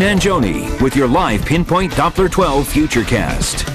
Mangione with your live Pinpoint Doppler 12 Futurecast.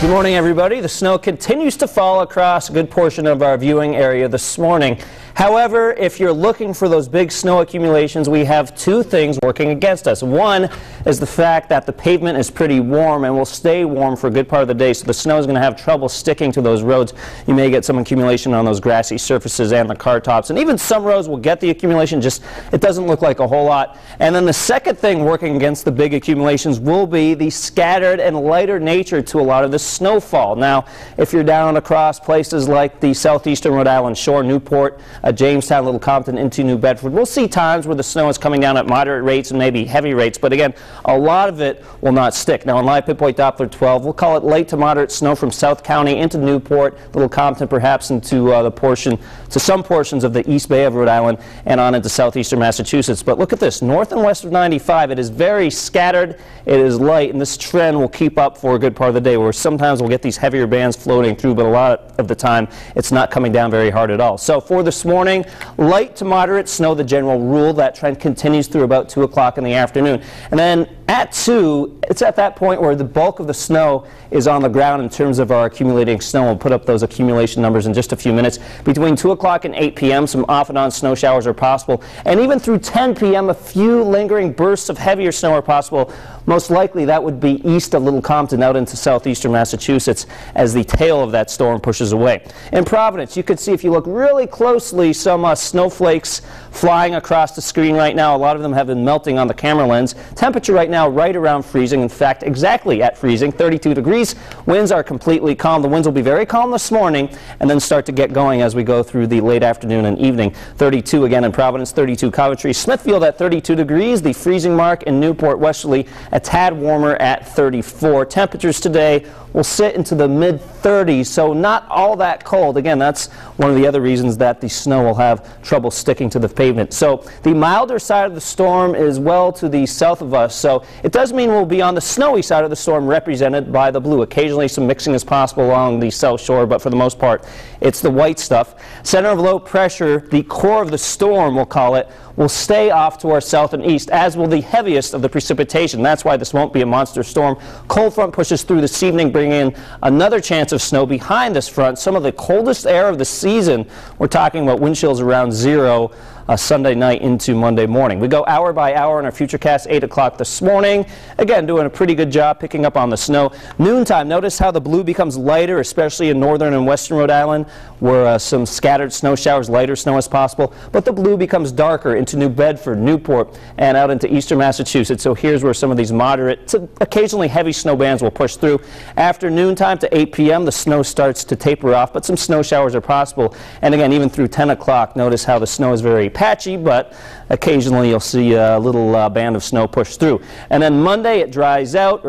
Good morning, everybody. The snow continues to fall across a good portion of our viewing area this morning. However, if you're looking for those big snow accumulations, we have two things working against us. One is the fact that the pavement is pretty warm and will stay warm for a good part of the day, so the snow is going to have trouble sticking to those roads. You may get some accumulation on those grassy surfaces and the car tops, and even some roads will get the accumulation, just it doesn't look like a whole lot. And then the second thing working against the big accumulations will be the scattered and lighter nature to a lot of the snowfall. Now, if you're down across places like the southeastern Rhode Island shore, Newport, Jamestown, Little Compton into New Bedford, we'll see times where the snow is coming down at moderate rates and maybe heavy rates, but again, a lot of it will not stick. Now, on live Pinpoint Doppler 12, we'll call it light to moderate snow from South County into Newport, Little Compton, perhaps into some portions of the East Bay of Rhode Island and on into southeastern Massachusetts. But look at this, north and west of 95, it is very scattered, it is light, and this trend will keep up for a good part of the day, where sometimes we'll get these heavier bands floating through, but a lot of the time it's not coming down very hard at all. So for this morning, light to moderate snow, the general rule. That trend continues through about 2 o'clock in the afternoon. And then at 2, it's at that point where the bulk of the snow is on the ground in terms of our accumulating snow. We'll put up those accumulation numbers in just a few minutes. Between 2 o'clock and 8 p.m., some off and on snow showers are possible. And even through 10 p.m., a few lingering bursts of heavier snow are possible. Most likely that would be east of Little Compton out into southeastern Massachusetts as the tail of that storm pushes away. In Providence, you can see, if you look really closely, some snowflakes flying across the screen right now. A lot of them have been melting on the camera lens. Temperature right now right around freezing. In fact, exactly at freezing, 32 degrees. Winds are completely calm. The winds will be very calm this morning and then start to get going as we go through the late afternoon and evening. 32 again in Providence, 32 Coventry. Smithfield at 32 degrees. The freezing mark in Newport, Westerly, a tad warmer at 34. Temperatures today will sit into the mid-30s, so not all that cold. Again, that's one of the other reasons that the snow will have trouble sticking to the pavement. So the milder side of the storm is well to the south of us, so it does mean we'll be on the snowy side of the storm, represented by the blue. Occasionally some mixing is possible along the south shore, but for the most part it's the white stuff. Center of low pressure, the core of the storm we'll call it, will stay off to our south and east, as will the heaviest of the precipitation. That's why this won't be a monster storm. Cold front pushes through this evening, bringing in another chance of snow behind this front. Some of the coldest air of the season. We're talking about wind chills around 0 Sunday night into Monday morning. We go hour by hour in our Futurecast, 8 o'clock this morning. Again, doing a pretty good job picking up on the snow. Noontime, notice how the blue becomes lighter, especially in northern and western Rhode Island, where some scattered snow showers, lighter snow is possible. But the blue becomes darker into New Bedford, Newport, and out into eastern Massachusetts. So here's where some of these moderate to occasionally heavy snow bands will push through. After noontime to 8 p.m., the snow starts to taper off, but some snow showers are possible. And again, even through 10 o'clock, notice how the snow is very patchy, but occasionally you'll see a little band of snow push through. And then Monday it dries out,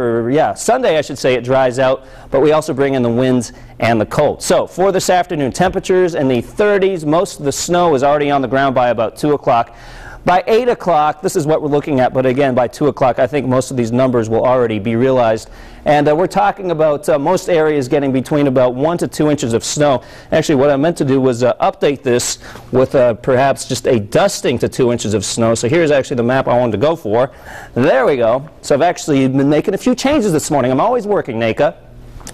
Sunday I should say it dries out, but we also bring in the winds and the cold. So for this afternoon, temperatures in the 30s. Most of the snow is already on the ground by about 2 o'clock. By 8 o'clock, this is what we're looking at, but again, by 2 o'clock, I think most of these numbers will already be realized. And we're talking about most areas getting between about 1 to 2 inches of snow. Actually, what I meant to do was update this with perhaps just a dusting to 2 inches of snow. So here's actually the map I wanted to go for. There we go. So I've actually been making a few changes this morning. I'm always working, Naka.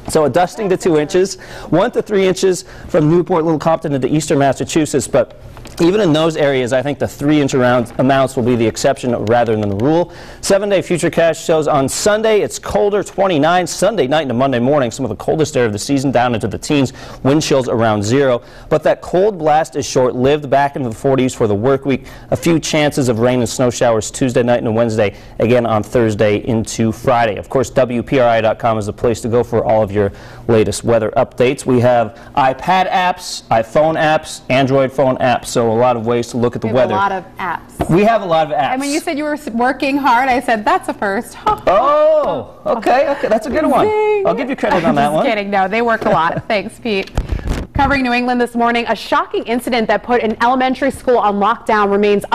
So a dusting to 2 inches, 1 to 3 inches from Newport, Little Compton into eastern Massachusetts. But even in those areas, I think the 3-inch amounts will be the exception rather than the rule. 7-day Futurecast shows on Sunday it's colder, 29. Sunday night into Monday morning, some of the coldest air of the season, down into the teens. Wind chills around 0. But that cold blast is short-lived, back into the 40s for the work week. A few chances of rain and snow showers Tuesday night and Wednesday, again on Thursday into Friday. Of course, WPRI.com is the place to go for all of your latest weather updates. We have iPad apps, iPhone apps, Android phone apps. So a lot of ways to look at the weather. We have a lot of apps. We have a lot of apps. And when you said you were working hard, I said, that's a first. Oh, okay, that's a good one. I'll give you credit on that one. Just kidding. No, they work a lot. Thanks, Pete. Covering New England this morning, a shocking incident that put an elementary school on lockdown remains